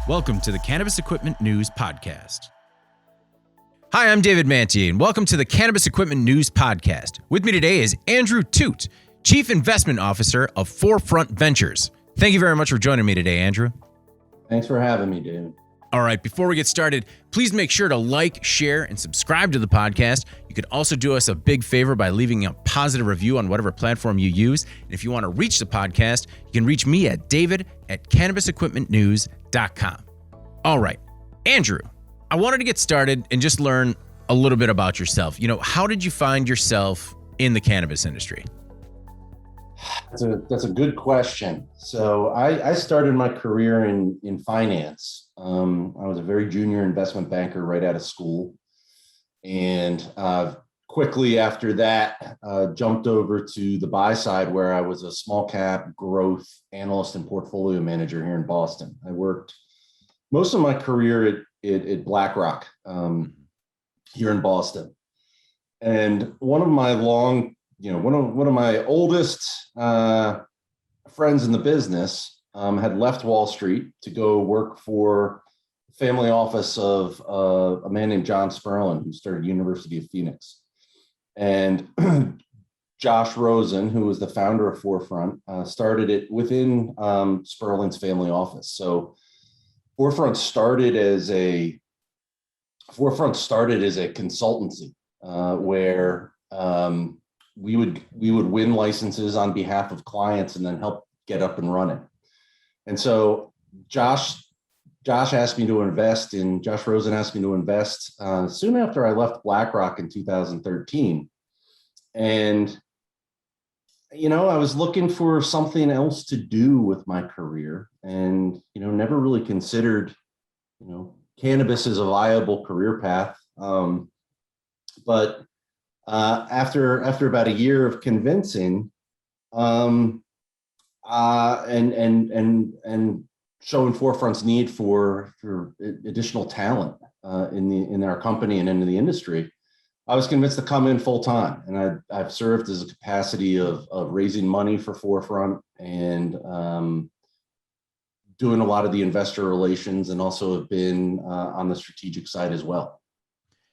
Welcome to the Cannabis Equipment News Podcast. Hi, I'm David Mantier, and welcome to the Cannabis Equipment News Podcast. With me today is Andrew Thut, Chief Investment Officer of Forefront Ventures. Thank you very much for joining me today, Andrew. Thanks for having me, David. All right, before we get started, please make sure to like, share, and subscribe to the podcast. You could also do us a big favor by leaving a positive review on whatever platform you use. And if you want to reach the podcast, you can reach me at david@cannabisequipmentnews.com. All right, Andrew, I wanted to get started and just learn a little bit about yourself. How did you find yourself in the cannabis industry? That's a good question. So I started my career in finance. I was a very junior investment banker right out of school. And quickly after that, jumped over to the buy side where I was a small cap growth analyst and portfolio manager here in Boston. I worked most of my career at BlackRock here in Boston. And one of my oldest friends in the business had left Wall Street to go work for the family office of a man named John Sperlin, who started University of Phoenix. And Josh Rosen, who was the founder of Forefront, started it within Sperlin's family office. So Forefront started as a consultancy where we would win licenses on behalf of clients and then help get up and running. And so Josh Rosen asked me to invest soon after I left BlackRock in 2013. And, I was looking for something else to do with my career and, never really considered, cannabis as a viable career path. But after about a year of convincing, and showing Forefront's need for additional talent in our company and in the industry, I was convinced to come in full time. And I've served as a capacity of raising money for Forefront and doing a lot of the investor relations, and also have been on the strategic side as well.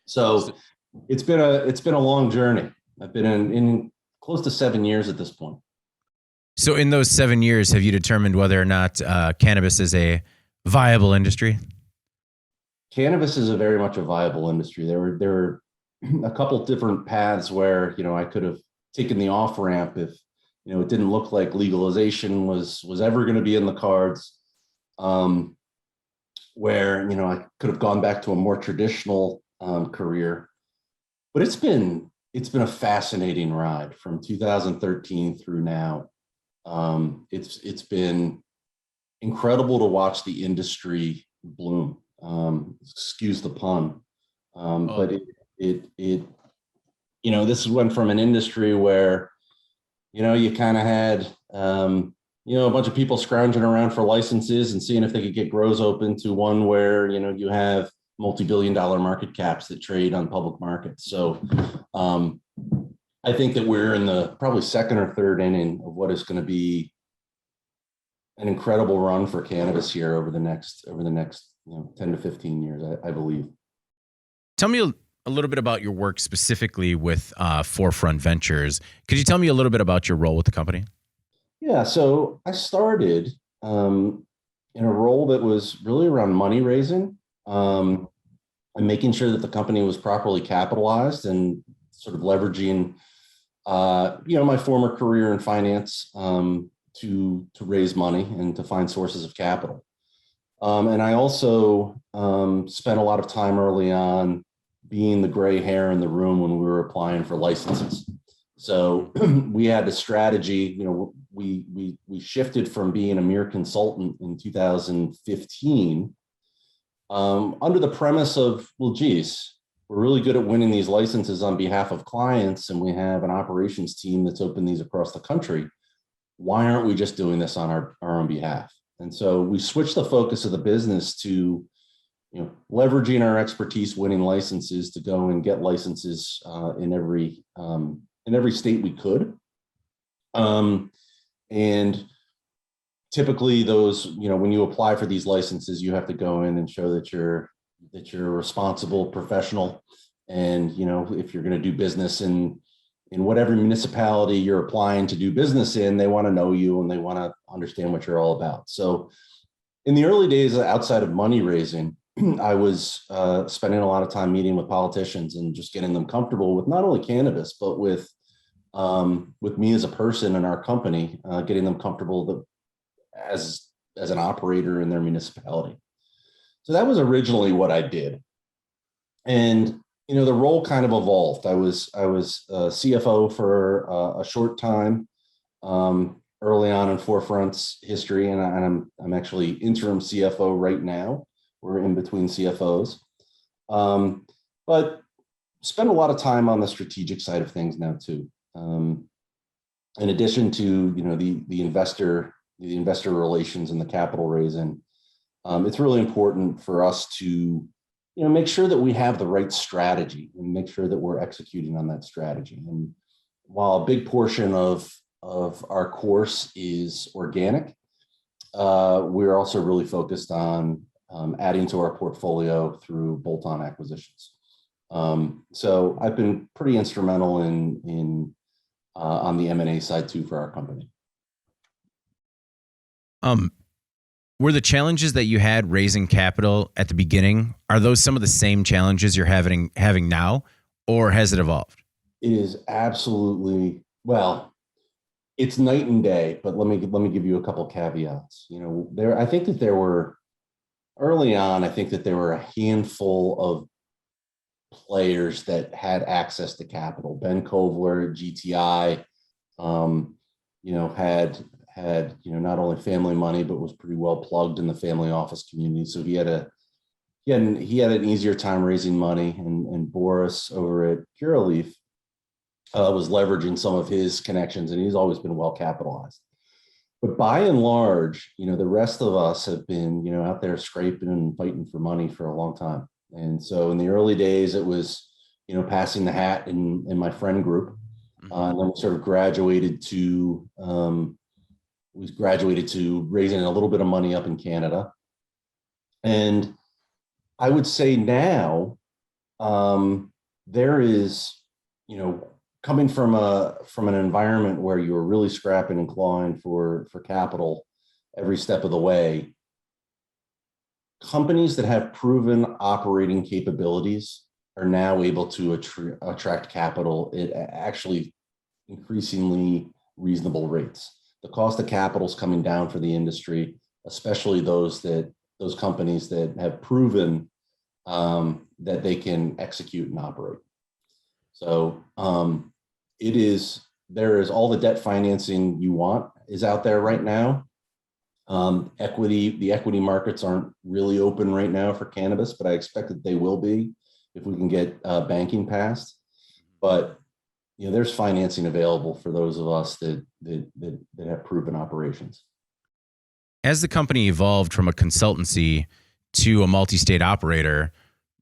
So it's been a long journey. I've been in close to 7 years at this point. So in those 7 years, have you determined whether or not cannabis is a viable industry? Cannabis is very much a viable industry. There were a couple different paths where, I could have taken the off ramp if, it didn't look like legalization was ever going to be in the cards. Where, I could have gone back to a more traditional career. But it's been a fascinating ride from 2013 through now. It's been incredible to watch the industry bloom. Excuse the pun, but this went from an industry where you kind of had a bunch of people scrounging around for licenses and seeing if they could get grows open, to one where you have multi-billion-dollar market caps that trade on public markets. So I think that we're in the probably second or third inning of what is going to be an incredible run for cannabis here over the next 10 to 15 years, I believe. Tell me a little bit about your work specifically with Forefront Ventures. Could you tell me a little bit about your role with the company? Yeah, so I started in a role that was really around money raising. And making sure that the company was properly capitalized and sort of leveraging, my former career in finance to raise money and to find sources of capital. And I also spent a lot of time early on being the gray hair in the room when we were applying for licenses. So we had a strategy. We shifted from being a mere consultant in 2015. Under the premise of, well, geez, we're really good at winning these licenses on behalf of clients, and we have an operations team that's opened these across the country. Why aren't we just doing this on our own behalf? And so we switched the focus of the business to, leveraging our expertise winning licenses to go and get licenses in every state we could. And typically those, when you apply for these licenses, you have to go in and show that you're a responsible professional. And, if you're going to do business in whatever municipality you're applying to do business in, they want to know you and they want to understand what you're all about. So in the early days, outside of money raising, I was spending a lot of time meeting with politicians and just getting them comfortable with not only cannabis, but with me as a person and our company, getting them comfortable as an operator in their municipality. So that was originally what I did. And, the role kind of evolved. I was CFO for a short time early on in Forefront's history, and I'm actually interim CFO right now. We're in between CFOs, but spend a lot of time on the strategic side of things now too. In addition to the investor relations and the capital raising, it's really important for us to make sure that we have the right strategy and make sure that we're executing on that strategy. And while a big portion of our course is organic, we're also really focused on adding to our portfolio through bolt-on acquisitions. So I've been pretty instrumental in on the M&A side too for our company. Were the challenges that you had raising capital at the beginning, are those some of the same challenges you're having now, or has it evolved? It is absolutely, well, it's night and day, but let me give you a couple caveats. I think that there were early on, I think that there were a handful of players that had access to capital. Ben Kovler, GTI, had not only family money, but was pretty well plugged in the family office community. So he had an easier time raising money. And Boris over at Curaleaf was leveraging some of his connections, and he's always been well capitalized. But by and large, the rest of us have been, out there scraping and fighting for money for a long time. And so in the early days, it was, passing the hat in my friend group. And then we sort of graduated to raising a little bit of money up in Canada. And I would say now there is, coming from an environment where you were really scrapping and clawing for capital every step of the way, companies that have proven operating capabilities are now able to attract capital at actually increasingly reasonable rates. The cost of capital is coming down for the industry, especially those companies that have proven that they can execute and operate. So there is all the debt financing you want is out there right now. The equity markets aren't really open right now for cannabis, but I expect that they will be if we can get banking passed. But there's financing available for those of us that have proven operations. As the company evolved from a consultancy to a multi-state operator,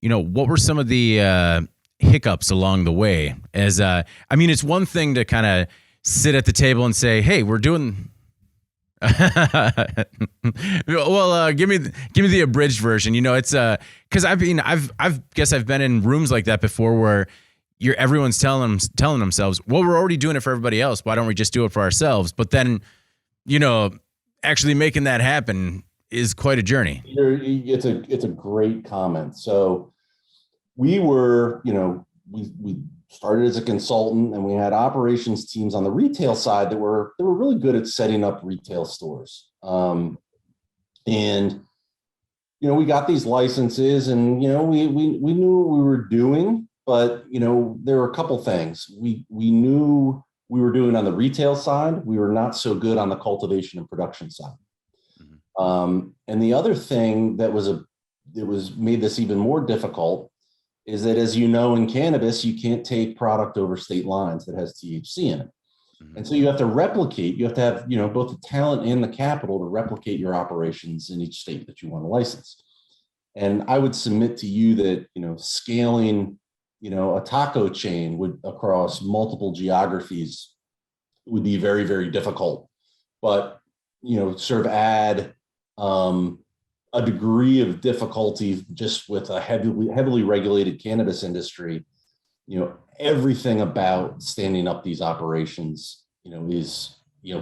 what were some of the hiccups along the way? It's one thing to kind of sit at the table and say, "Hey, we're doing." Well, give me the abridged version. It's because I've been in rooms like that before where everyone's telling themselves, well, we're already doing it for everybody else. Why don't we just do it for ourselves? But then, actually making that happen is quite a journey. It's a great comment. So we were, we started as a consultant, and we had operations teams on the retail side that were really good at setting up retail stores. And we got these licenses, and we knew what we were doing. But, there were a couple things. We knew we were doing on the retail side. We were not so good on the cultivation and production side. Mm-hmm. And the other thing that made this even more difficult is that, as in cannabis, you can't take product over state lines that has THC in it. Mm-hmm. And so you have to have, both the talent and the capital to replicate your operations in each state that you want to license. And I would submit to you that, scaling a taco chain across multiple geographies would be very, very difficult. But sort of add a degree of difficulty just with a heavily regulated cannabis industry. Everything about standing up these operations, is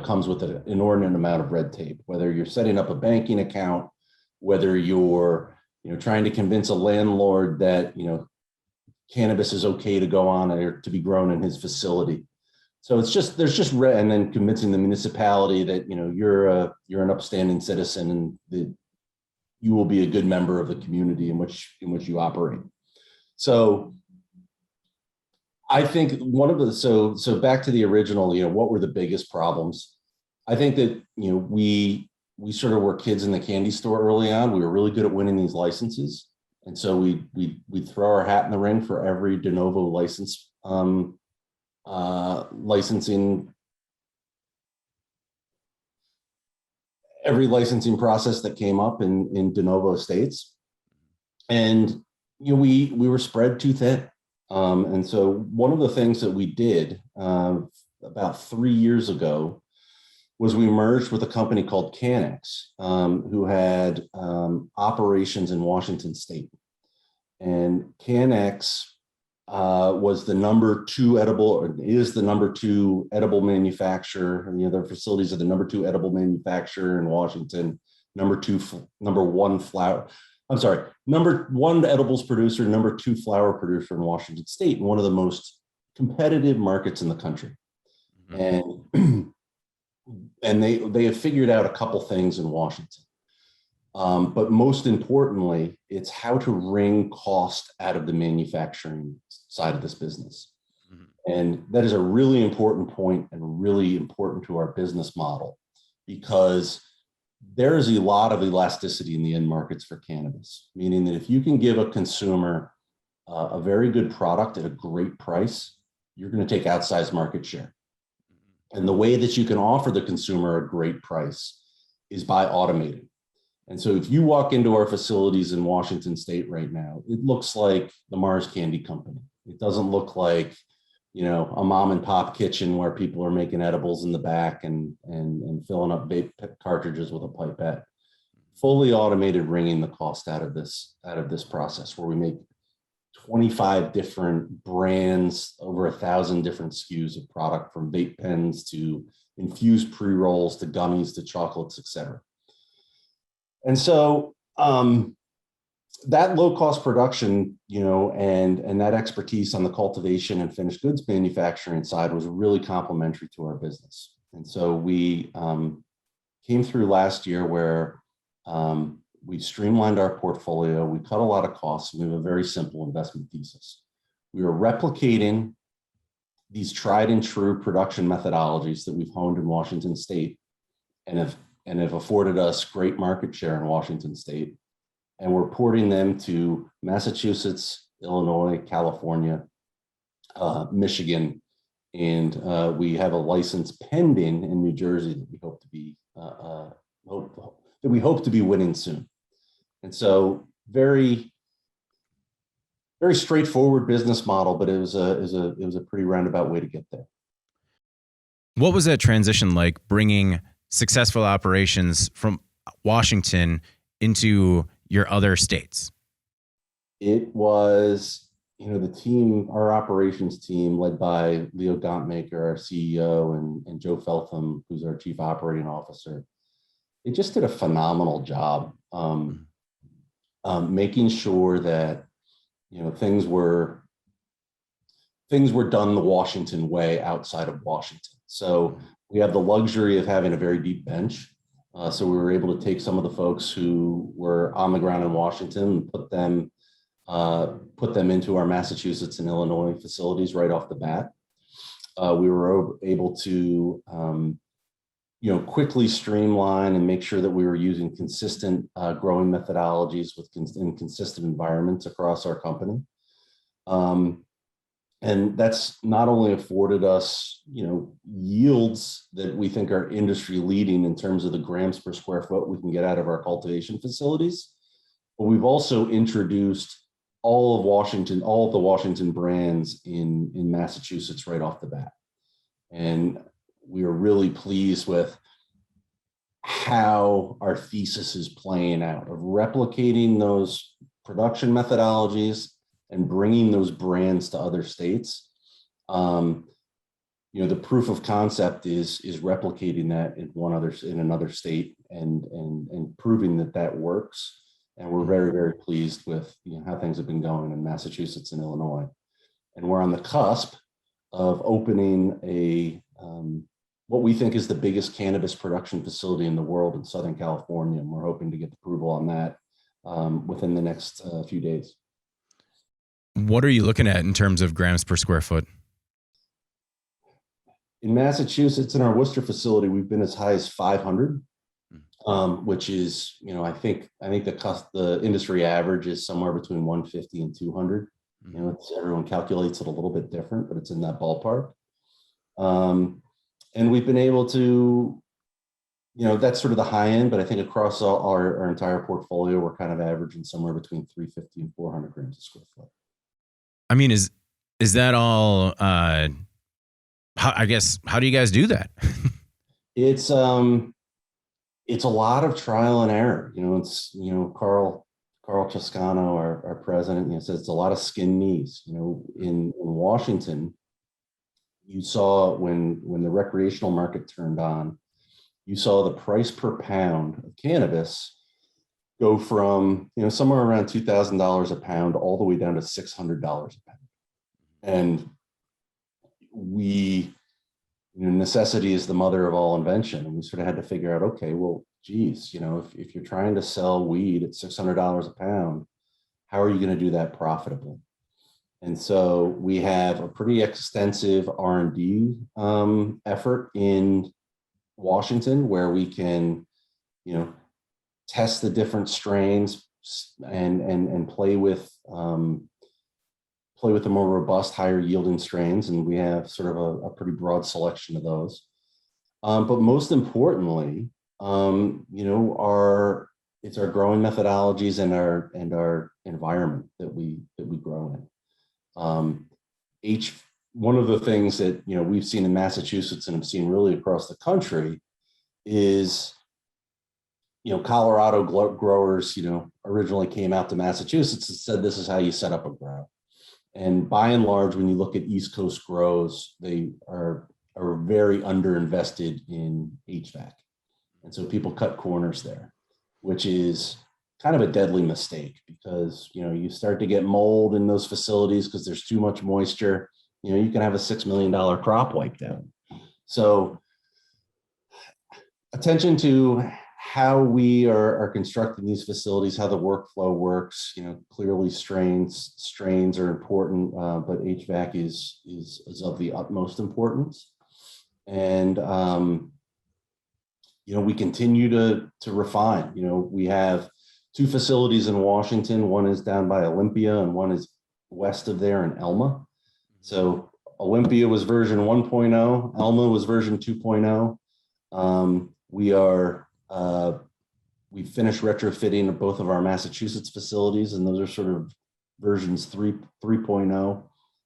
comes with an inordinate amount of red tape. Whether you're setting up a banking account, whether you're trying to convince a landlord that cannabis is okay to go on or to be grown in his facility. So and then convincing the municipality that you're an upstanding citizen and that you will be a good member of the community in which you operate. So I think so back to the original, what were the biggest problems? I think that we sort of were kids in the candy store early on. We were really good at winning these licenses, and so we'd throw our hat in the ring for every de novo license licensing, every licensing process that came up in de novo states, and we were spread too thin. And so one of the things that we did about 3 years ago was we merged with a company called Cannabis, who had operations in Washington State. And Cannabis was the number 2 edible, or is the number 2 edible manufacturer. And their facilities are the number 2 edible manufacturer in Washington, number 1 flower. I'm sorry, number 1 edibles producer, number 2 flower producer in Washington State, and one of the most competitive markets in the country. Mm-hmm. And they have figured out a couple things in Washington. But most importantly, it's how to wring cost out of the manufacturing side of this business. Mm-hmm. And that is a really important point and really important to our business model, because there is a lot of elasticity in the end markets for cannabis, meaning that if you can give a consumer a very good product at a great price, you're going to take outsized market share. And the way that you can offer the consumer a great price is by automating. And so if you walk into our facilities in Washington State right now, it looks like the Mars Candy Company. It doesn't look like a mom and pop kitchen where people are making edibles in the back and filling up vape cartridges with a pipette. Fully automated, wringing the cost out of this process, where we make 25 different brands, over 1,000 different SKUs of product, from vape pens to infused pre-rolls to gummies to chocolates, etc. And so that low-cost production, and that expertise on the cultivation and finished goods manufacturing side was really complementary to our business. And so we came through last year where we streamlined our portfolio, we cut a lot of costs, and we have a very simple investment thesis. We are replicating these tried and true production methodologies that we've honed in Washington State and have afforded us great market share in Washington State. And we're porting them to Massachusetts, Illinois, California, Michigan, and we have a license pending in New Jersey that we hope to be winning soon. And so very, very straightforward business model, but it was a pretty roundabout way to get there. What was that transition like, bringing successful operations from Washington into your other states? It was, the team, our operations team, led by Leo Gontmaker, our CEO, and Joe Feltham, who's our chief operating officer. They just did a phenomenal job making sure that things were done the Washington way outside of Washington. So we have the luxury of having a very deep bench. So we were able to take some of the folks who were on the ground in Washington and put them into our Massachusetts and Illinois facilities right off the bat. We were able to quickly streamline and make sure that we were using consistent growing methodologies in consistent environments across our company. And that's not only afforded us, yields that we think are industry leading in terms of the grams per square foot we can get out of our cultivation facilities, but we've also introduced all of the Washington brands in Massachusetts right off the bat. And we are really pleased with how our thesis is playing out of replicating those production methodologies and bringing those brands to other states. The proof of concept is replicating that in another state and proving that works. And we're very, very pleased with how things have been going in Massachusetts and Illinois. And we're on the cusp of opening what we think is the biggest cannabis production facility in the world in Southern California. And we're hoping to get approval on that within the next few days. What are you looking at in terms of grams per square foot? In Massachusetts, in our Worcester facility, we've been as high as 500, which is, I think the industry average is somewhere between 150 and 200. Everyone calculates it a little bit different, but it's in that ballpark. And we've been able to, that's sort of the high end, but I think across our entire portfolio, we're kind of averaging somewhere between 350 and 400 grams a square foot. I mean, is that all, how do you guys do that? It's a lot of trial and error. Carl Toscano, our president, says it's a lot of skin knees. In Washington, you saw when the recreational market turned on, you saw the price per pound of cannabis go from somewhere around $2,000 a pound all the way down to $600 a pound. And necessity is the mother of all invention. And we sort of had to figure out, okay, well, geez, if you're trying to sell weed at $600 a pound, how are you going to do that profitably? And so we have a pretty extensive R&D effort in Washington where we can, test the different strains and play with the more robust, higher yielding strains. And we have sort of a pretty broad selection of those. But most importantly, it's our growing methodologies and our environment that we grow in. One of the things that we've seen in Massachusetts and have seen really across the country is Colorado growers originally came out to Massachusetts and said this is how you set up a grow. And by and large, when you look at East Coast grows, they are very underinvested in HVAC. And so people cut corners there, which is kind of a deadly mistake because, you start to get mold in those facilities because there's too much moisture. You can have a $6 million crop wiped out. So attention to how we are constructing these facilities, how the workflow works. Clearly strains are important, but HVAC is of the utmost importance. And we continue to refine. We have 2 facilities in Washington. One is down by Olympia and one is west of there in Elma. So Olympia was version 1.0, Elma was version 2.0. We finished retrofitting both of our Massachusetts facilities, and those are sort of versions 3.0.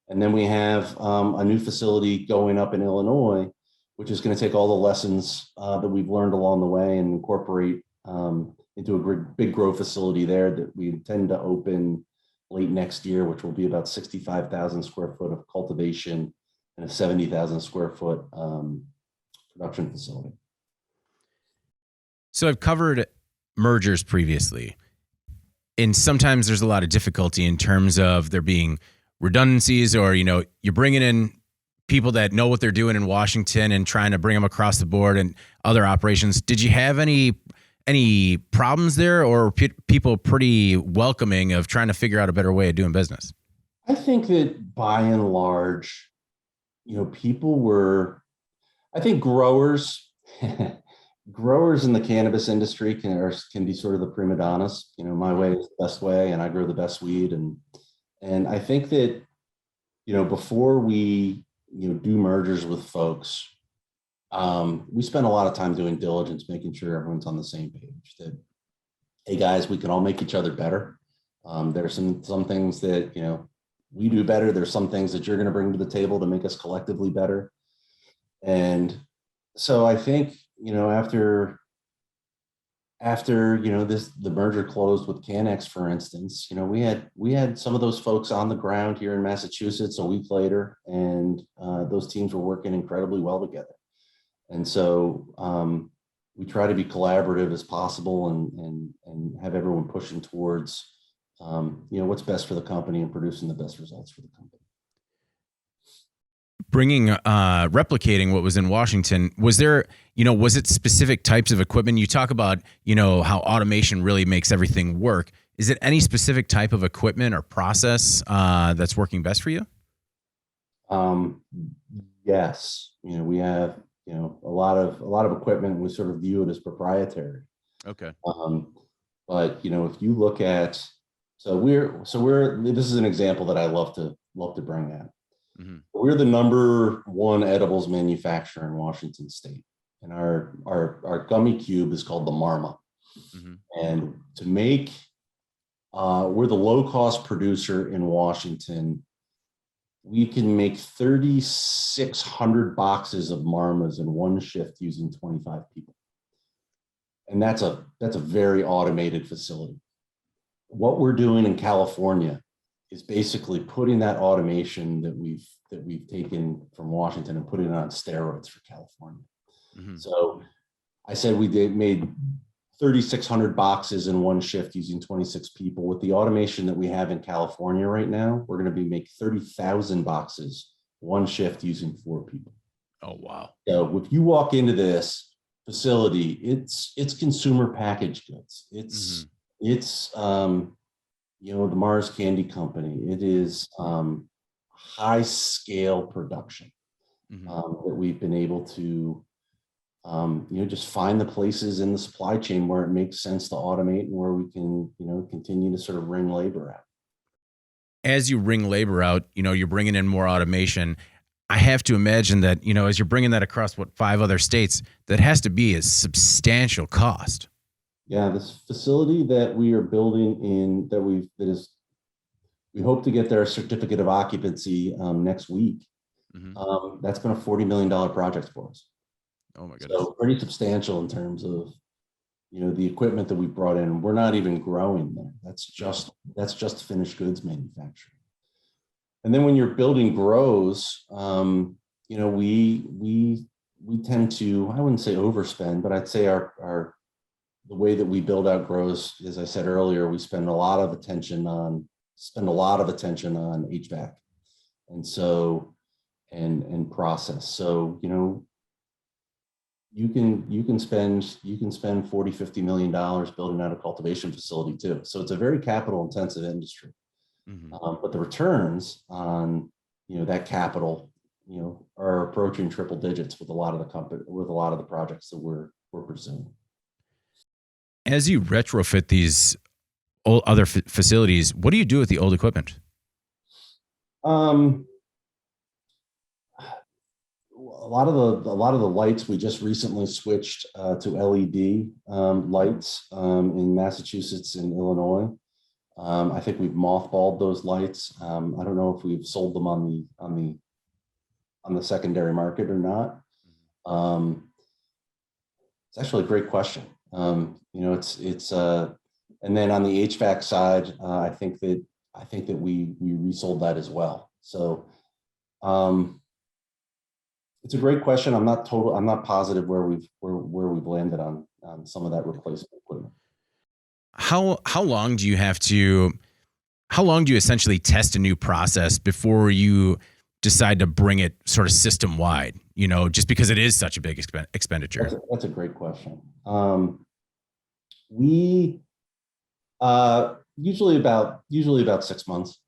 And then we have a new facility going up in Illinois, which is going to take all the lessons that we've learned along the way and incorporate into a big grow facility there that we intend to open late next year, which will be about 65,000 square foot of cultivation and a 70,000 square foot production facility. So I've covered mergers previously, and sometimes there's a lot of difficulty in terms of there being redundancies or, you're bringing in people that know what they're doing in Washington and trying to bring them across the board and other operations. Did you have any problems there, or were people pretty welcoming of trying to figure out a better way of doing business? I think that by and large, I think growers in the cannabis industry can be sort of the prima donnas. My way is the best way, and I grow the best weed. And I think that, before we, do mergers with folks, we spend a lot of time doing diligence, making sure everyone's on the same page. That, hey guys, we can all make each other better. There's some things that we do better. There's some things that you're going to bring to the table to make us collectively better. And so I think after after, the merger closed with Cannex, for instance, we had some of those folks on the ground here in Massachusetts a week later, and those teams were working incredibly well together. And so we try to be collaborative as possible, and have everyone pushing towards what's best for the company and producing the best results for the company. Replicating what was in Washington, was it specific types of equipment? You talk about, how automation really makes everything work. Is it any specific type of equipment or process that's working best for you? Yes. We have, a lot of equipment we sort of view it as proprietary. Okay. But if you look at, this is an example that I love to bring up. Mm-hmm. We're the number one edibles manufacturer in Washington State, and our gummy cube is called the Marma. Mm-hmm. And to make, we're the low cost producer in Washington. We can make 3,600 boxes of Marmas in one shift using 25 people, and that's a very automated facility. What we're doing in California is basically putting that automation that we've taken from Washington and putting it on steroids for California. Mm-hmm. So I said made 3,600 boxes in one shift using 26 people. With the automation that we have in California right now, we're going to be making 30,000 boxes one shift using 4 people. Oh, wow. So if you walk into this facility, it's consumer packaged goods. It's the Mars Candy Company. It is high scale production that we've been able to, just find the places in the supply chain where it makes sense to automate and where we can, continue to sort of wring labor out. As you wring labor out, you're bringing in more automation. I have to imagine that, as you're bringing that across 5 other states, that has to be a substantial cost. Yeah, this facility that we are building we hope to get their certificate of occupancy next week. Mm-hmm. That's been a $40 million project for us. Oh my goodness! So pretty substantial in terms of the equipment that we brought in. We're not even growing there. That's just finished goods manufacturing. And then when you're building grows, we tend to, I wouldn't say overspend, but I'd say the way that we build out grows, as I said earlier, we spend a lot of attention on HVAC, and so and process. So you can spend $40-50 million building out a cultivation facility too. So it's a very capital intensive industry. Mm-hmm. But the returns on that capital are approaching triple digits with a lot of the projects that we're pursuing. As you retrofit these other facilities, what do you do with the old equipment? A lot of the lights, we just recently switched to LED lights in Massachusetts and Illinois. I think we've mothballed those lights. I don't know if we've sold them on the secondary market or not. It's actually a great question. It's and then on the HVAC side, I think that we resold that as well. So it's a great question. I'm not positive where we've landed on some of that replacement equipment. How long do you essentially test a new process before you decide to bring it sort of system wide? Just because it is such a big expenditure. That's a great question. We usually about 6 months.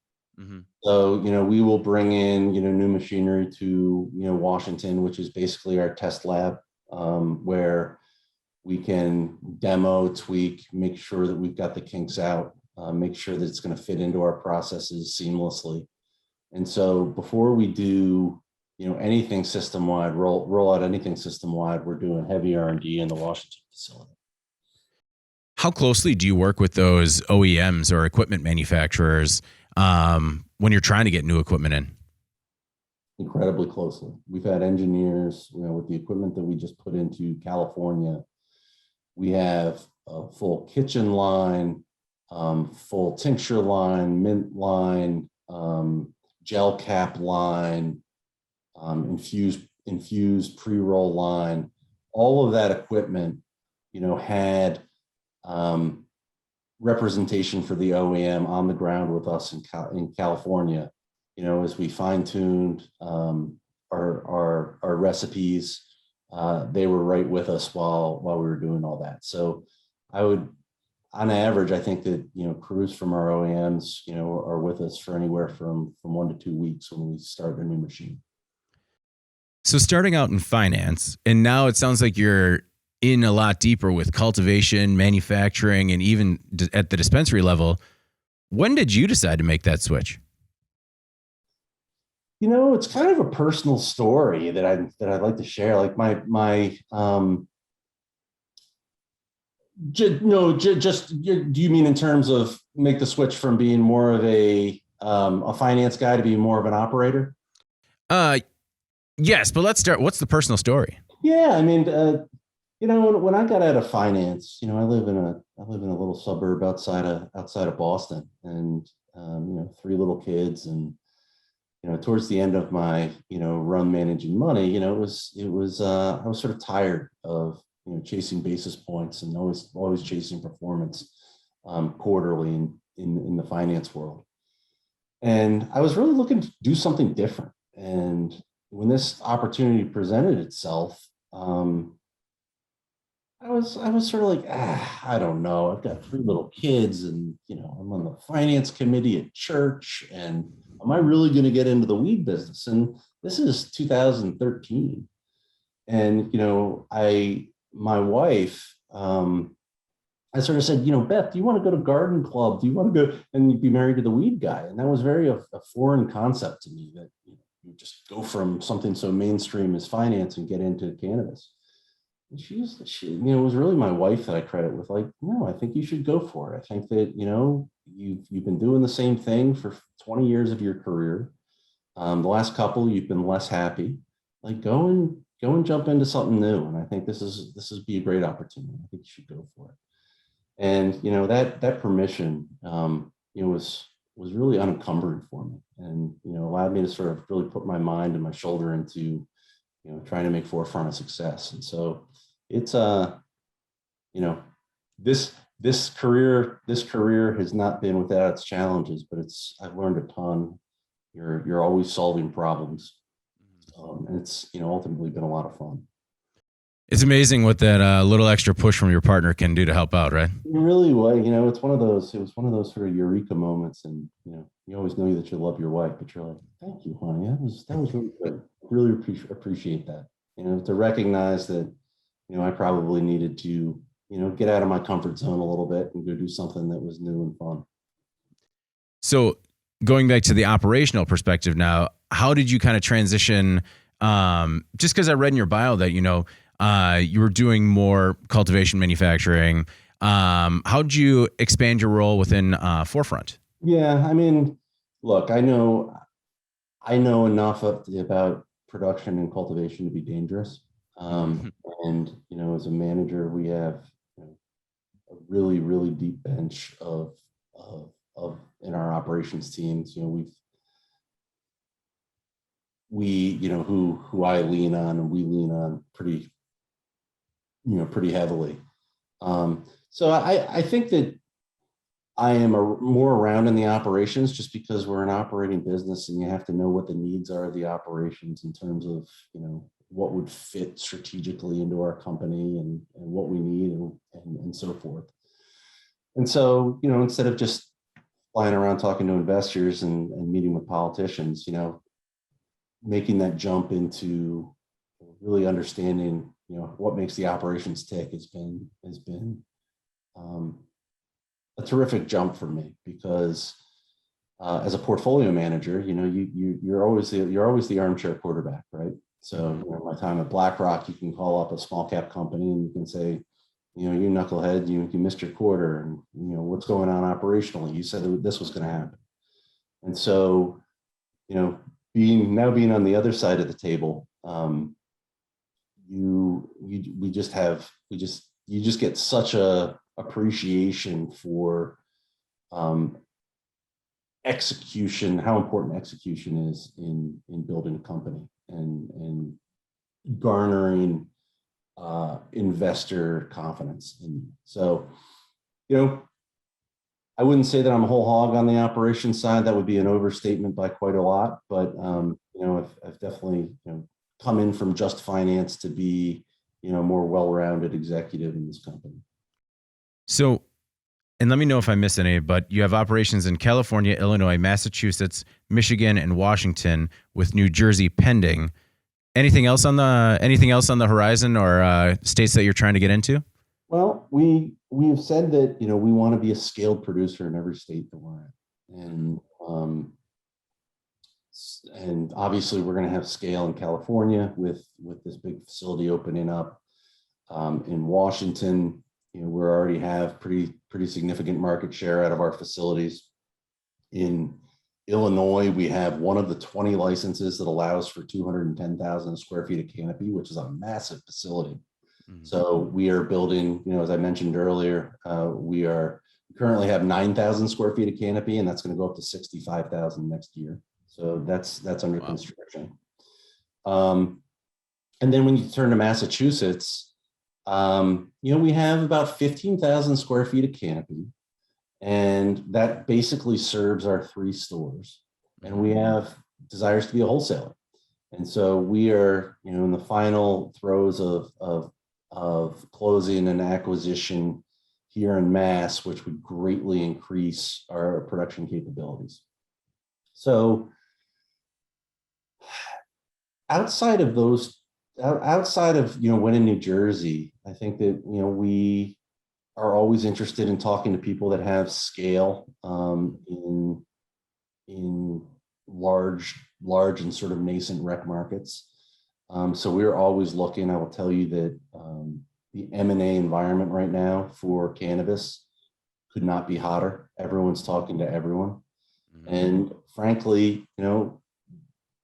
Mm-hmm. So we will bring in new machinery to Washington, which is basically our test lab, where we can demo, tweak, make sure that we've got the kinks out, make sure that it's going to fit into our processes seamlessly. And so before we do anything system wide, roll out anything system wide, we're doing heavy R&D in the Washington facility. How closely do you work with those OEMs or equipment manufacturers when you're trying to get new equipment in? Incredibly closely. We've had engineers, with the equipment that we just put into California. We have a full kitchen line, full tincture line, mint line, gel cap line, infused pre-roll line. All of that equipment, had representation for the OEM on the ground with us in California. As we fine-tuned our recipes, they were right with us while we were doing all that. So I would, on average, I think that crews from our OEMs are with us for anywhere from 1 to 2 weeks when we start a new machine. So starting out in finance, and now it sounds like you're in a lot deeper with cultivation, manufacturing, and even at the dispensary level. When did you decide to make that switch? It's kind of a personal story that I'd like to share. Like do you mean in terms of make the switch from being more of a finance guy to being more of an operator? Yes, but let's start. What's the personal story? Yeah, I mean, when I got out of finance, I live in a little suburb outside of Boston, and 3 little kids, and towards the end of my run managing money, I was sort of tired of chasing basis points and always chasing performance quarterly in the finance world, and I was really looking to do something different. And when this opportunity presented itself, I was sort of like, I don't know. I've got 3 little kids, and I'm on the finance committee at church, and am I really going to get into the weed business? And this is 2013, and my wife, I sort of said, Beth, do you want to go to garden club? Do you want to go and be married to the weed guy? And that was very a foreign concept to me, that you just go from something so mainstream as finance and get into cannabis. And she it was really my wife that I credit with, like, no, I think you should go for it. I think that, you've been doing the same thing for 20 years of your career. The last couple, you've been less happy. Like, go and jump into something new. And I think this is be a great opportunity. I think you should go for it. And, that permission, was really unencumbering for me, and, allowed me to sort of really put my mind and my shoulder into, trying to make forefront a success. And so it's, this career has not been without its challenges, but I've learned a ton. You're always solving problems. And it's, ultimately been a lot of fun. It's amazing what that little extra push from your partner can do to help out, right? It really was. It was one of those sort of eureka moments, and you always know that you love your wife, but you're like, thank you, honey. That was really good. Really appreciate that. To recognize that, I probably needed to, get out of my comfort zone a little bit and go do something that was new and fun. So going back to the operational perspective now, how did you kind of transition? Just because I read in your bio that, you were doing more cultivation manufacturing. How'd you expand your role within Forefront? Yeah, I mean, look, I know enough about production and cultivation to be dangerous. And as a manager, we have a really, really deep bench of in our operations teams. Who I lean on, and we lean on pretty heavily. So I think that I am more around in the operations, just because we're an operating business, and you have to know what the needs are of the operations in terms of, what would fit strategically into our company, and what we need, and so forth. And so, instead of just flying around talking to investors and meeting with politicians, making that jump into really understanding, what makes the operations tick has been a terrific jump for me, because as a portfolio manager, you're always the armchair quarterback, right? So my time at BlackRock, you can call up a small cap company and you can say, you knucklehead, you missed your quarter, and what's going on operationally? You said this was going to happen. And so, being on the other side of the table, you just get such a appreciation for execution, how important execution is in building a company and garnering investor confidence. And so, I wouldn't say that I'm a whole hog on the operations side. That would be an overstatement by quite a lot. But I've definitely come in from just finance to be more well-rounded executive in this company. So, and let me know if I miss any, but you have operations in California, Illinois, Massachusetts, Michigan, and Washington, with New Jersey pending. Anything else on the horizon, or states that you're trying to get into? Well, we've said that we want to be a scaled producer in every state that we're in, and obviously we're going to have scale in California with this big facility opening up. In Washington, we already have pretty significant market share out of our facilities. In Illinois, we have one of the 20 licenses that allows for 210,000 square feet of canopy, which is a massive facility. Mm-hmm. So we are building, as I mentioned earlier, we currently have 9,000 square feet of canopy, and that's going to go up to 65,000 next year. So that's under construction. And then when you turn to Massachusetts, we have about 15,000 square feet of canopy, and that basically serves our 3 stores. And we have desires to be a wholesaler. And so we are, in the final throes of closing an acquisition here in Mass, which would greatly increase our production capabilities. So outside of winning New Jersey, I think that we are always interested in talking to people that have scale in large and sort of nascent rec markets. So we're always looking. I will tell you that the M&A environment right now for cannabis could not be hotter. Everyone's talking to everyone. Mm-hmm. And frankly,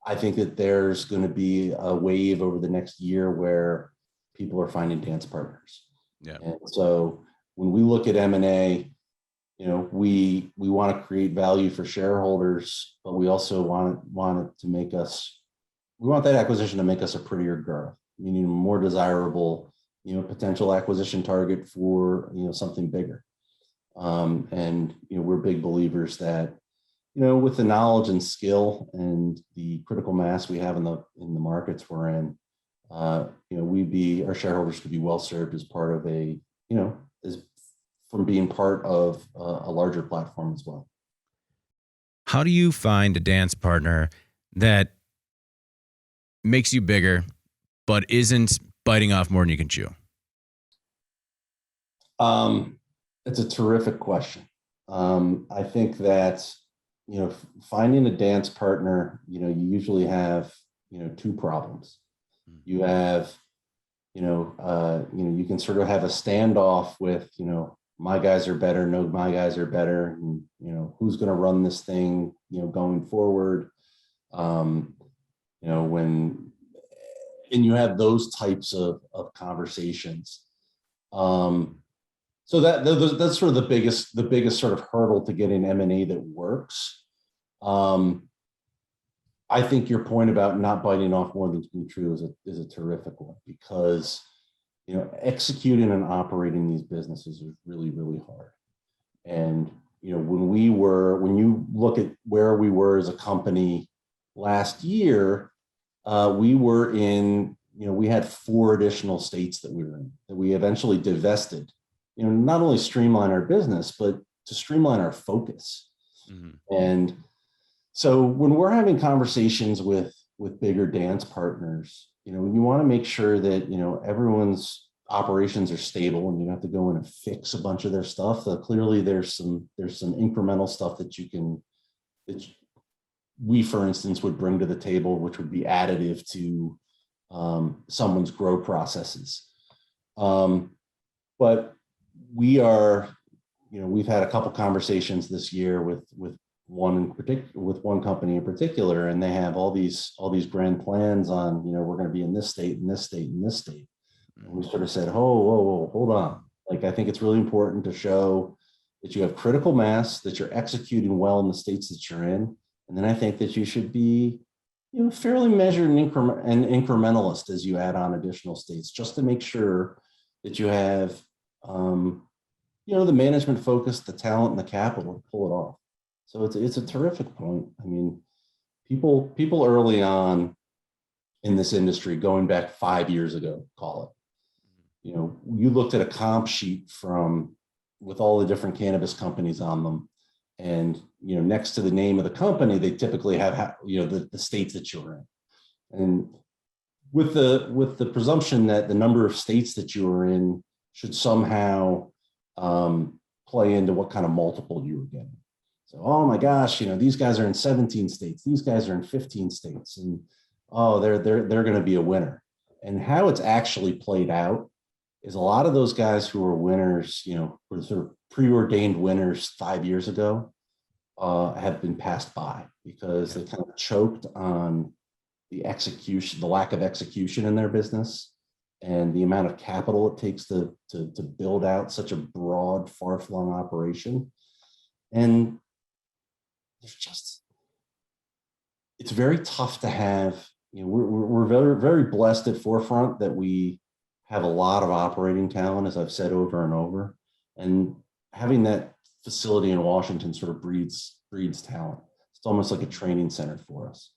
I think that there's going to be a wave over the next year where people are finding dance partners. Yeah. And so when we look at M&A, we want to create value for shareholders, but we also want that acquisition to make us a prettier girl, meaning a more desirable, potential acquisition target for, something bigger. And we're big believers that, with the knowledge and skill and the critical mass we have in the markets we're in, our shareholders could be well served as part of from being part of a larger platform as well. How do you find a dance partner that makes you bigger, but isn't biting off more than you can chew? It's a terrific question. I think that, finding a dance partner, you usually have, 2 problems. You have, you can sort of have a standoff with, my guys are better, no, my guys are better, and, who's going to run this thing, going forward. And you have those types of conversations. So that's sort of the biggest sort of hurdle to getting M&A that works. I think your point about not biting off more than can be true is a terrific one, because executing and operating these businesses is really, really hard. And when you look at where we were as a company last year, we were in, we had 4 additional states that we were in, that we eventually divested, not only streamline our business, but to streamline our focus. Mm-hmm. And so when we're having conversations with bigger dance partners, you want to make sure that, everyone's operations are stable, and you don't have to go in and fix a bunch of their stuff. Clearly there's some incremental stuff that we, for instance, would bring to the table, which would be additive to someone's grow processes. But we are, we've had a couple conversations this year with one company in particular, and they have all these grand plans on, we're going to be in this state, in this state, in this state. And we sort of said, whoa, hold on. Like, I think it's really important to show that you have critical mass, that you're executing well in the states that you're in. And then I think that you should be, fairly measured and incrementalist as you add on additional states, just to make sure that you have, um, the management focus, the talent, and the capital to pull it off. So it's a terrific point. I mean, people early on in this industry, going back 5 years ago, call it, you looked at a comp sheet from with all the different cannabis companies on them, and next to the name of the company, they typically have the states that you're in, and with the presumption that the number of states that you are in should somehow play into what kind of multiple you were getting. So, oh my gosh, these guys are in 17 states, these guys are in 15 states, and oh, they're going to be a winner. And how it's actually played out is a lot of those guys who were winners, were sort of preordained winners 5 years ago, have been passed by because they kind of choked on the execution, the lack of execution in their business, and the amount of capital it takes to build out such a broad, far-flung operation. And there's just, it's very tough to have, we're very, very blessed at Forefront that we have a lot of operating talent, as I've said over and over. And having that facility in Washington sort of breeds talent. It's almost like a training center for us.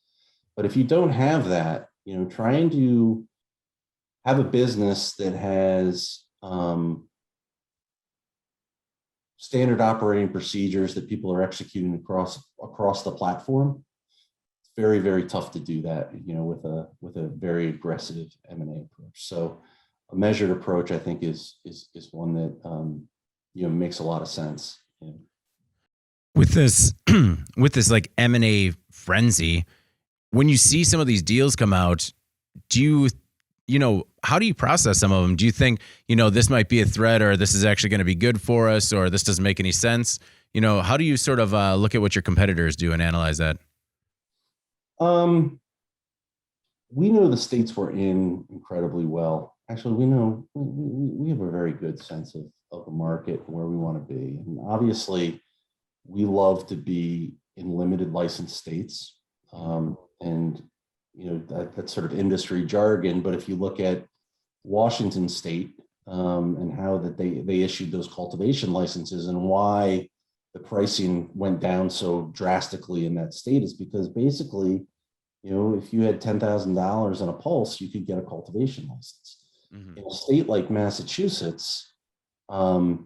But if you don't have that, trying to have a business that has standard operating procedures that people are executing across the platform, it's very, very tough to do that, with a very aggressive M&A approach. So a measured approach, I think, is one that makes a lot of sense. With this like M&A frenzy, when you see some of these deals come out, do how do you process some of them? Do you think, this might be a threat, or this is actually going to be good for us, or this doesn't make any sense? How do you sort of look at what your competitors do and analyze that? We know the states we're in incredibly well. Actually, we know we have a very good sense of the market and where we want to be. And obviously, we love to be in limited license states. And that's sort of industry jargon. But if you look at Washington State, and how that they issued those cultivation licenses, and why the pricing went down so drastically in that state, is because basically, if you had $10,000 on a pulse, you could get a cultivation license. Mm-hmm. In a state like Massachusetts, the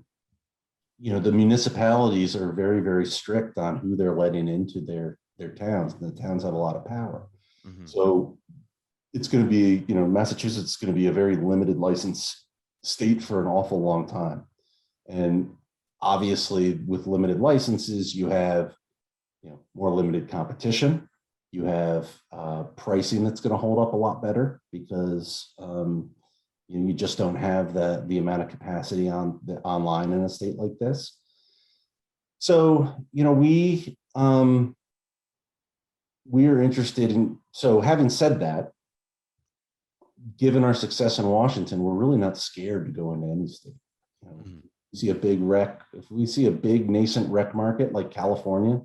municipalities are very, very strict on who they're letting into their towns, and the towns have a lot of power. Mm-hmm. So it's going to be, Massachusetts is going to be a very limited license state for an awful long time. And obviously, with limited licenses, you have, more limited competition. You have pricing that's going to hold up a lot better because you just don't have the amount of capacity online in a state like this. So, we are interested in, so having said that, given our success in Washington, we're really not scared to go into any state. We see a big if we see a big nascent rec market like California,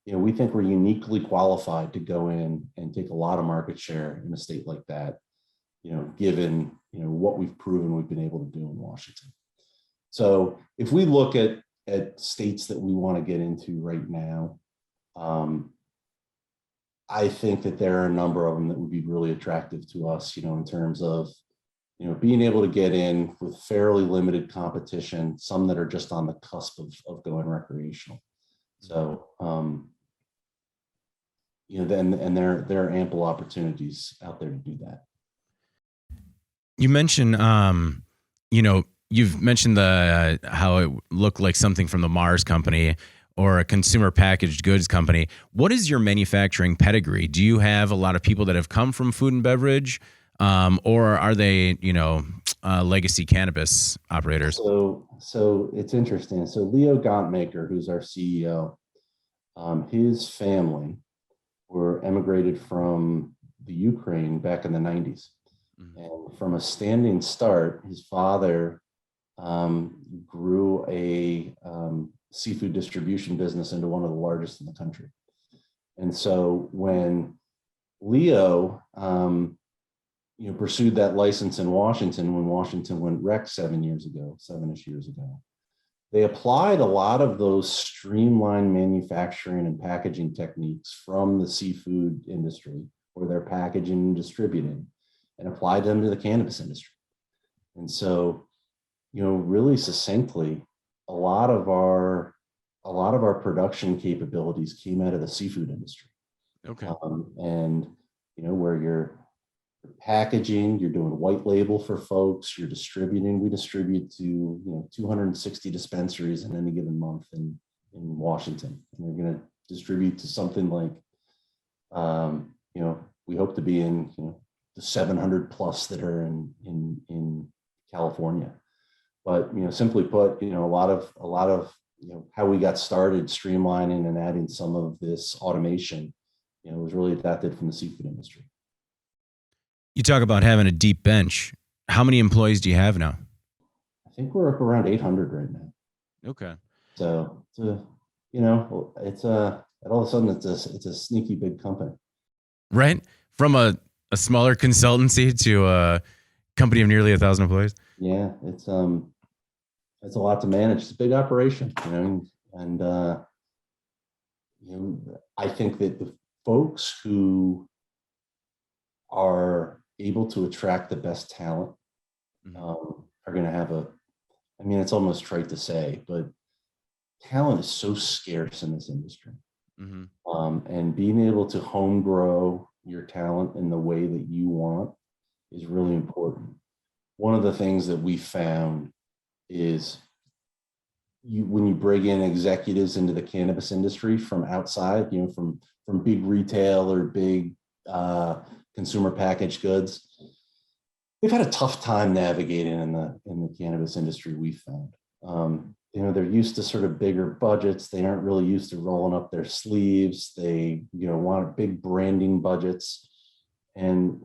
we think we're uniquely qualified to go in and take a lot of market share in a state like that, given, what we've proven we've been able to do in Washington. So if we look at states that we want to get into right now, I think that there are a number of them that would be really attractive to us, in terms of, being able to get in with fairly limited competition, some that are just on the cusp of going recreational. So, then there are ample opportunities out there to do that. You mentioned, you've mentioned how it looked like something from the Mars company or a consumer packaged goods company. What is your manufacturing pedigree? Do you have a lot of people that have come from food and beverage, or are they, legacy cannabis operators? So it's interesting. So Leo Gauntmaker, who's our CEO, his family were emigrated from the Ukraine back in the 90s. Mm-hmm. And from a standing start, his father grew a seafood distribution business into one of the largest in the country. And so when Leo, pursued that license in Washington, when Washington went rec 7-ish years ago, they applied a lot of those streamlined manufacturing and packaging techniques from the seafood industry, where they're packaging and distributing, and applied them to the cannabis industry. And so, really succinctly, a lot of our production capabilities came out of the seafood industry. Okay. And where you're packaging, you're doing white label for folks, you're distributing. We distribute to 260 dispensaries in any given month in Washington, and we're going to distribute to something like we hope to be in the 700 plus that are in California. But simply put, a lot of how we got started streamlining and adding some of this automation was really adapted from the seafood industry. You talk about having a deep bench. How many employees do you have now? I think we're up around 800 right now. Okay. So it's all of a sudden it's a sneaky big company. Right? From a smaller consultancy to a company of nearly 1,000 employees. Yeah, it's a lot to manage. It's a big operation, and I think that the folks who are able to attract the best talent are going to have it's almost trite to say, but talent is so scarce in this industry. And being able to home grow your talent in the way that you want is really important. One of the things that we found is when you bring in executives into the cannabis industry from outside, from big retail or big consumer packaged goods, they've had a tough time navigating in the cannabis industry. We found, they're used to sort of bigger budgets. They aren't really used to rolling up their sleeves. They, want big branding budgets, and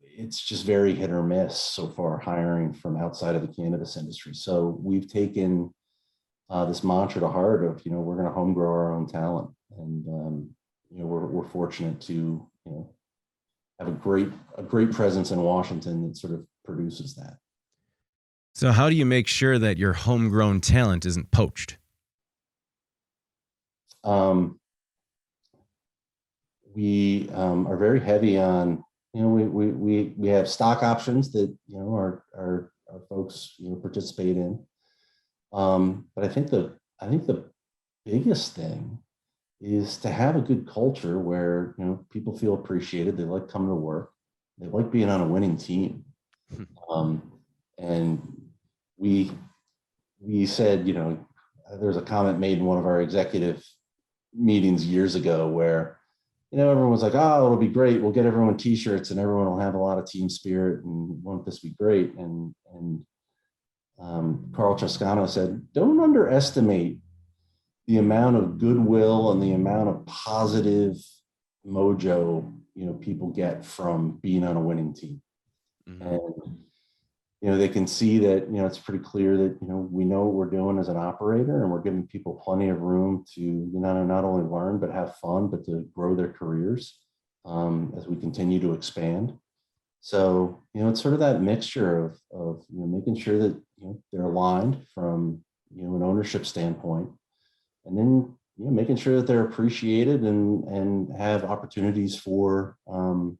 it's just very hit or miss so far hiring from outside of the cannabis industry. So we've taken this mantra to heart of, we're going to home grow our own talent, and we're fortunate to have a great presence in Washington that sort of produces that. So how do you make sure that your homegrown talent isn't poached? We are very heavy on, we have stock options that our folks participate in. But I think the biggest thing is to have a good culture where people feel appreciated. They like coming to work. They like being on a winning team. And we said, there was a comment made in one of our executive meetings years ago where everyone was like, oh, it'll be great. We'll get everyone t-shirts and everyone will have a lot of team spirit and won't this be great? And Carl Chascano said, don't underestimate the amount of goodwill and the amount of positive mojo, people get from being on a winning team. And, they can see that, it's pretty clear that, we know what we're doing as an operator, and we're giving people plenty of room to not only learn, but have fun, but to grow their careers as we continue to expand. So, it's sort of that mixture of making sure that, they're aligned from, an ownership standpoint, and then, making sure that they're appreciated and have opportunities for, to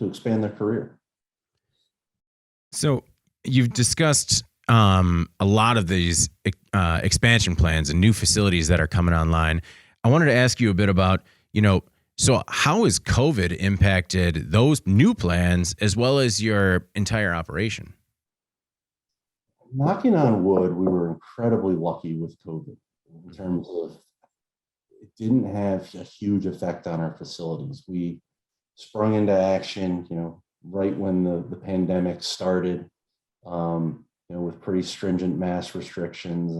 expand their career. So you've discussed a lot of these expansion plans and new facilities that are coming online. I wanted to ask you a bit about, so how has COVID impacted those new plans as well as your entire operation? Knocking on wood, we were incredibly lucky with COVID in terms of it didn't have a huge effect on our facilities. We sprung into action, right when the pandemic started, with pretty stringent mask restrictions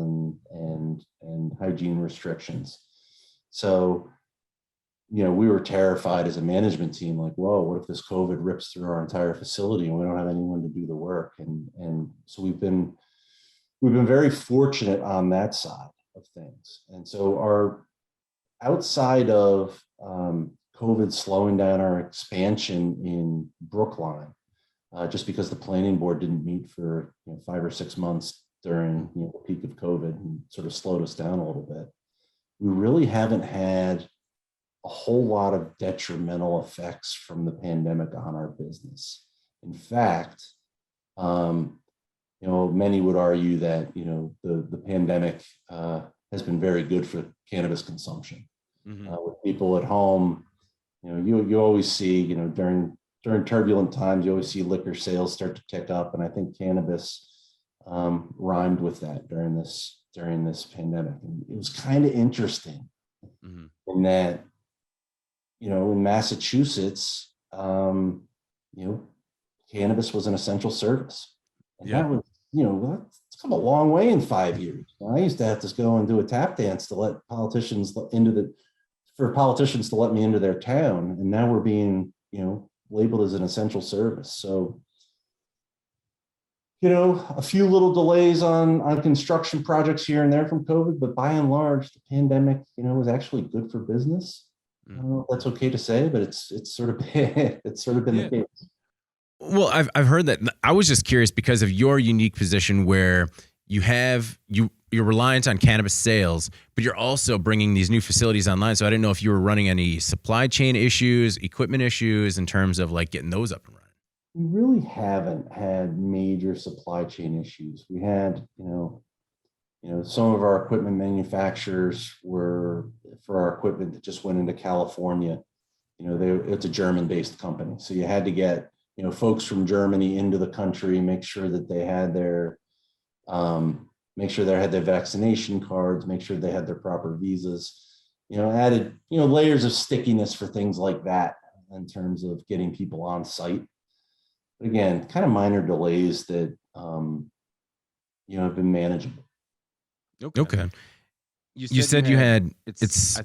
and hygiene restrictions. So we were terrified as a management team, like, whoa, what if this COVID rips through our entire facility and we don't have anyone to do the work? And so we've been very fortunate on that side of things. And so our outside of COVID slowing down our expansion in Brookline, just because the planning board didn't meet for 5 or 6 months during the peak of COVID and sort of slowed us down a little bit. We really haven't had a whole lot of detrimental effects from the pandemic on our business. In fact, many would argue that the pandemic has been very good for cannabis consumption. With people at home, you always see during turbulent times, you always see liquor sales start to tick up, and I think cannabis rhymed with that during this pandemic. And it was kind of interesting in that in Massachusetts, cannabis was an essential service. And that was, it's come a long way in 5 years. I used to have to go and do a tap dance to let politicians to let me into their town. And now we're being, labeled as an essential service. So, a few little delays on construction projects here and there from COVID, but by and large, the pandemic, was actually good for business. I don't know if that's okay to say, but it's sort of been, the case. Well, I've heard that. I was just curious because of your unique position where you're reliant on cannabis sales, but you're also bringing these new facilities online. So I didn't know if you were running any supply chain issues, equipment issues in terms of like getting those up and running. We really haven't had major supply chain issues. We had, some of our equipment manufacturers were for our equipment that just went into California. It's a German-based company, so you had to get folks from Germany into the country, make sure they had their vaccination cards, make sure they had their proper visas. Added layers of stickiness for things like that in terms of getting people on site. But again, kind of minor delays that have been manageable. Okay. You said you had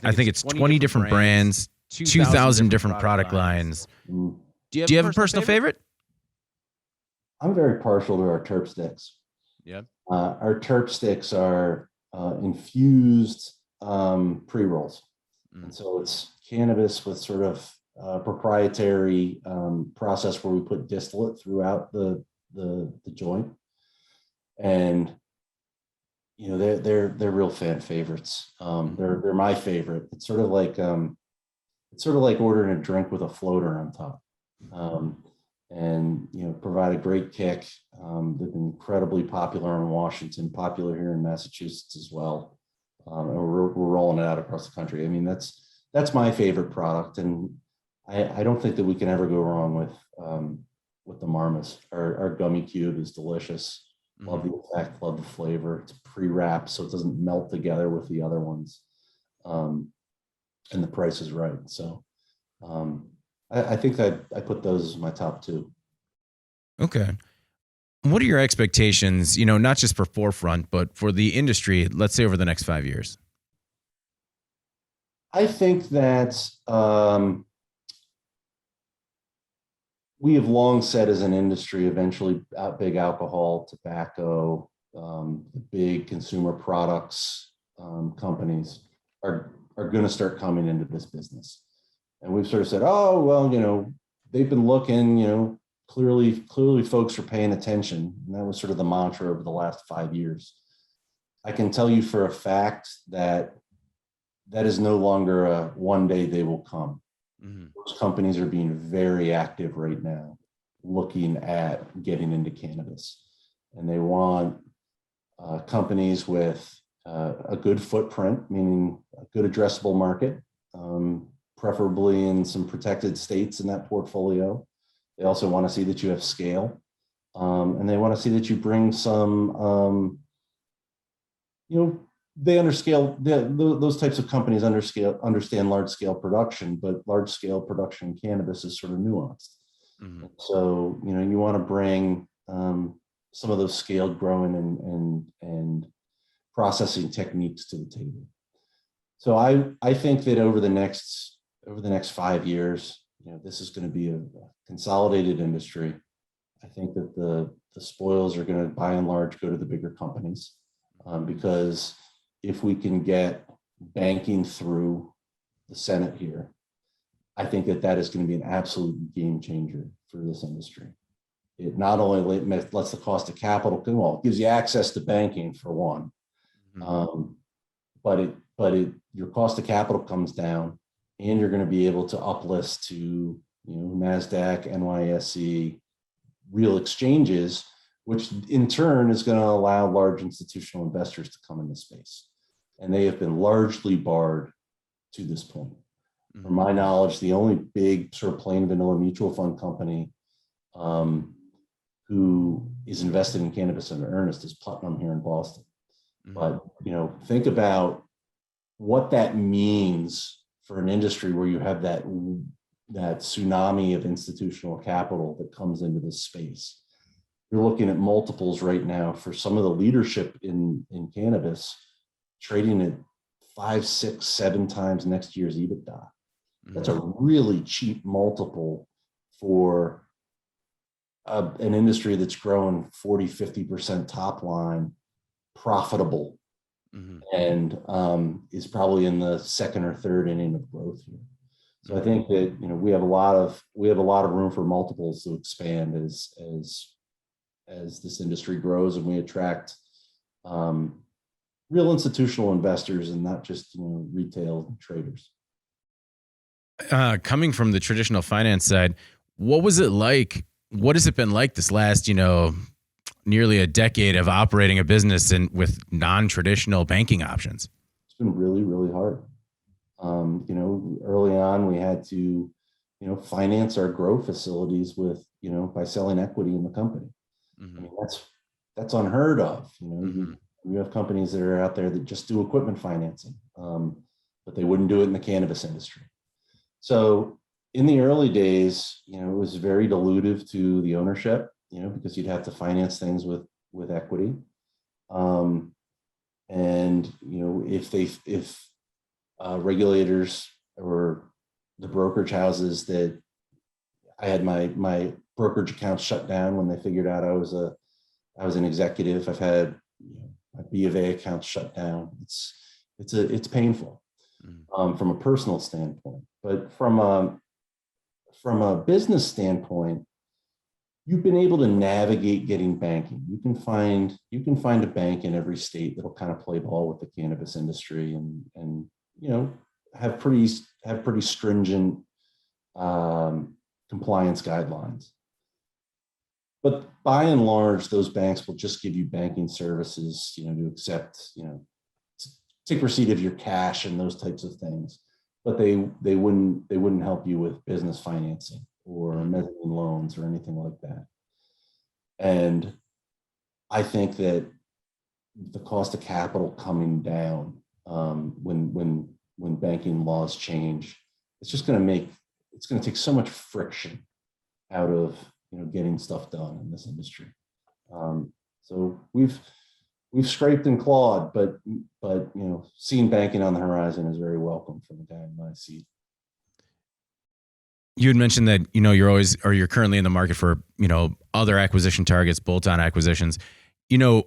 I think it's 20 different brands, 2,000 different product lines. Mm. Do you have a personal favorite? I'm very partial to our terp sticks. Yeah. Our terp sticks are infused pre-rolls. And so it's cannabis with sort of proprietary process where we put distillate throughout the joint. And they're real fan favorites. They're my favorite. It's sort of like ordering a drink with a floater on top. And provide a great kick. They've been incredibly popular in Washington, popular here in Massachusetts as well. And we're rolling it out across the country. I mean, that's my favorite product, and I don't think that we can ever go wrong with the Marmas. Our gummy cube is delicious. Love the effect, love the flavor. It's pre-wrapped, so it doesn't melt together with the other ones. And the price is right. So I think I put those as my top two. Okay. What are your expectations, not just for Forefront, but for the industry, let's say over the next 5 years? I think that we have long said as an industry, eventually big alcohol, tobacco, the big consumer products companies are going to start coming into this business. And we've sort of said, oh, well, they've been looking, clearly folks are paying attention. And that was sort of the mantra over the last 5 years. I can tell you for a fact that is no longer a one day they will come. Those companies are being very active right now, looking at getting into cannabis. And they want companies with a good footprint, meaning a good addressable market, preferably in some protected states in that portfolio. They also want to see that you have scale, and they want to see that you bring some, they those types of companies understand large scale production, but large scale production in cannabis is sort of nuanced. So, you want to bring some of those scaled growing and processing techniques to the table. So I think that over the next over the next 5 years, this is going to be a consolidated industry. I think that the spoils are going to, by and large, go to the bigger companies, because if we can get banking through the Senate here, I think that is going to be an absolute game changer for this industry. It not only lets the cost of capital, well, it gives you access to banking for one, but your cost of capital comes down, and you're going to be able to uplist to NASDAQ, NYSE, real exchanges, which in turn is going to allow large institutional investors to come in the space. And they have been largely barred to this point. From my knowledge, the only big sort of plain vanilla mutual fund company who is invested in cannabis in earnest is Putnam here in Boston. But think about what that means for an industry where you have that tsunami of institutional capital that comes into this space. You're looking at multiples right now for some of the leadership in cannabis trading at 5, 6, 7 times next year's EBITDA. That's a really cheap multiple for an industry that's growing 40, 50% top line, profitable, and is probably in the second or third inning of growth here. So I think that we have a lot of room for multiples to expand as this industry grows, and we attract real institutional investors and not just retail traders. Coming from the traditional finance side, what was it like? What has it been like this last, nearly a decade of operating a business with non-traditional banking options? It's been really, really hard. Early on, we had to, finance our growth facilities with, by selling equity in the company. I mean, that's unheard of. You have companies that are out there that just do equipment financing, but they wouldn't do it in the cannabis industry. So in the early days, it was very dilutive to the ownership, because you'd have to finance things with equity. And, if regulators or the brokerage houses that I had my brokerage accounts shut down when they figured out I was an executive. I've had my B of A accounts shut down. It's painful from a personal standpoint, but from a business standpoint, you've been able to navigate getting banking. You can find a bank in every state that'll kind of play ball with the cannabis industry and have pretty stringent compliance guidelines. But by and large, those banks will just give you banking services, to accept, take receipt of your cash and those types of things. But they wouldn't help you with business financing or mezzanine loans or anything like that. And I think that the cost of capital coming down when banking laws change, it's going to take so much friction out of getting stuff done in this industry. So we've scraped and clawed, but seeing banking on the horizon is very welcome from the guy in my seat. You had mentioned that you're currently in the market for other acquisition targets, bolt-on acquisitions. Do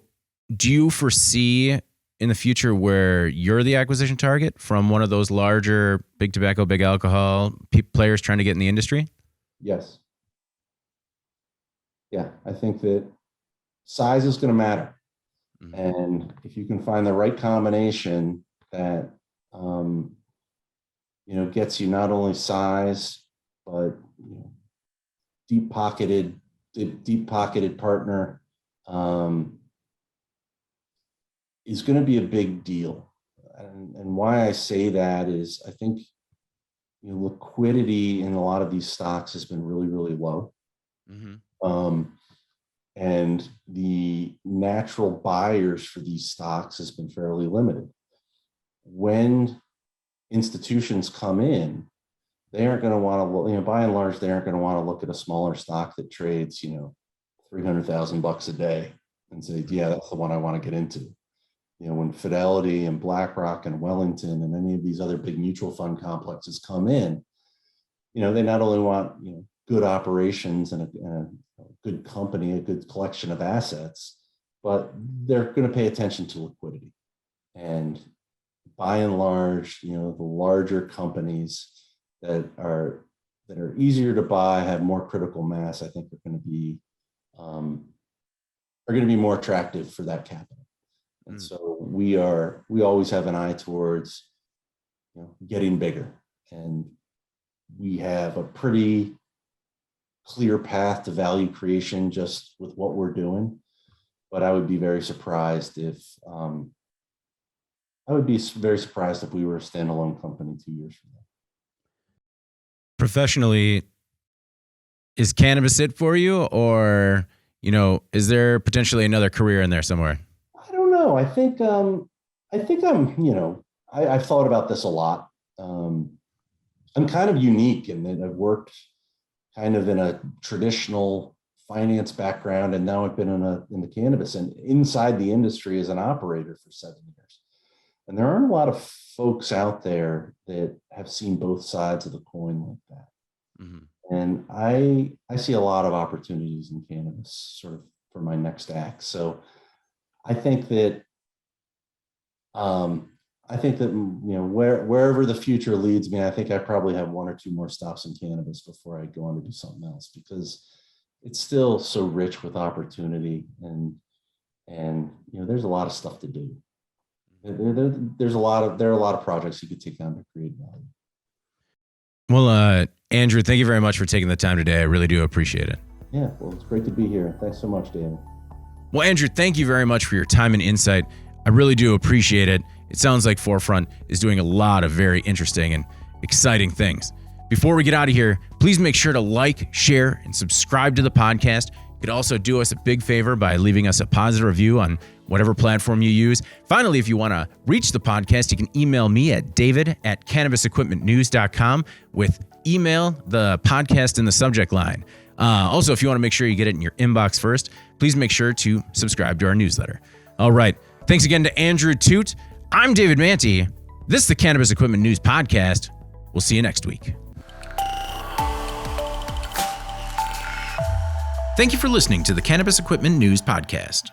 you foresee in the future where you're the acquisition target from one of those larger big tobacco, big alcohol players trying to get in the industry? Yes. Yeah, I think that size is going to matter. And if you can find the right combination that, gets you not only size, but deep-pocketed partner, is going to be a big deal. And why I say that is I think liquidity in a lot of these stocks has been really, really low. And the natural buyers for these stocks has been fairly limited. When institutions come in, they aren't going to want to, by and large, they aren't going to want to look at a smaller stock that trades, $300,000 a day and say, yeah, that's the one I want to get into. When Fidelity and BlackRock and Wellington and any of these other big mutual fund complexes come in, they not only want, good operations and a good company, a good collection of assets, but they're going to pay attention to liquidity. And by and large, the larger companies that are easier to buy, have more critical mass, I think are going to be more attractive for that capital. And so we always have an eye towards getting bigger, and we have a pretty clear path to value creation just with what we're doing. But I would be very surprised if we were a standalone company 2 years from now. Professionally, is cannabis it for you, or is there potentially another career in there somewhere? I don't know. I think I'm I've thought about this a lot. I'm kind of unique in that I've worked kind of in a traditional finance background, and now I've been in the cannabis and inside the industry as an operator for 7 years. And there aren't a lot of folks out there that have seen both sides of the coin like that. Mm-hmm. And I see a lot of opportunities in cannabis sort of for my next act. So I think that wherever the future leads me, I think I probably have one or two more stops in cannabis before I go on to do something else, because it's still so rich with opportunity, and there's a lot of stuff to do. There are a lot of projects you could take on to create value. Well, Andrew, thank you very much for taking the time today. I really do appreciate it. Yeah, well, it's great to be here. Thanks so much, David. Well, Andrew, thank you very much for your time and insight. I really do appreciate it. It sounds like Forefront is doing a lot of very interesting and exciting things. Before we get out of here, please make sure to like, share, and subscribe to the podcast. You could also do us a big favor by leaving us a positive review on whatever platform you use. Finally, if you want to reach the podcast, you can email me at david@cannabisequipmentnews.com with email the podcast in the subject line. Also, if you want to make sure you get it in your inbox first, please make sure to subscribe to our newsletter. All right. Thanks again to Andrew Thut. I'm David Manti. This is the Cannabis Equipment News Podcast. We'll see you next week. Thank you for listening to the Cannabis Equipment News Podcast.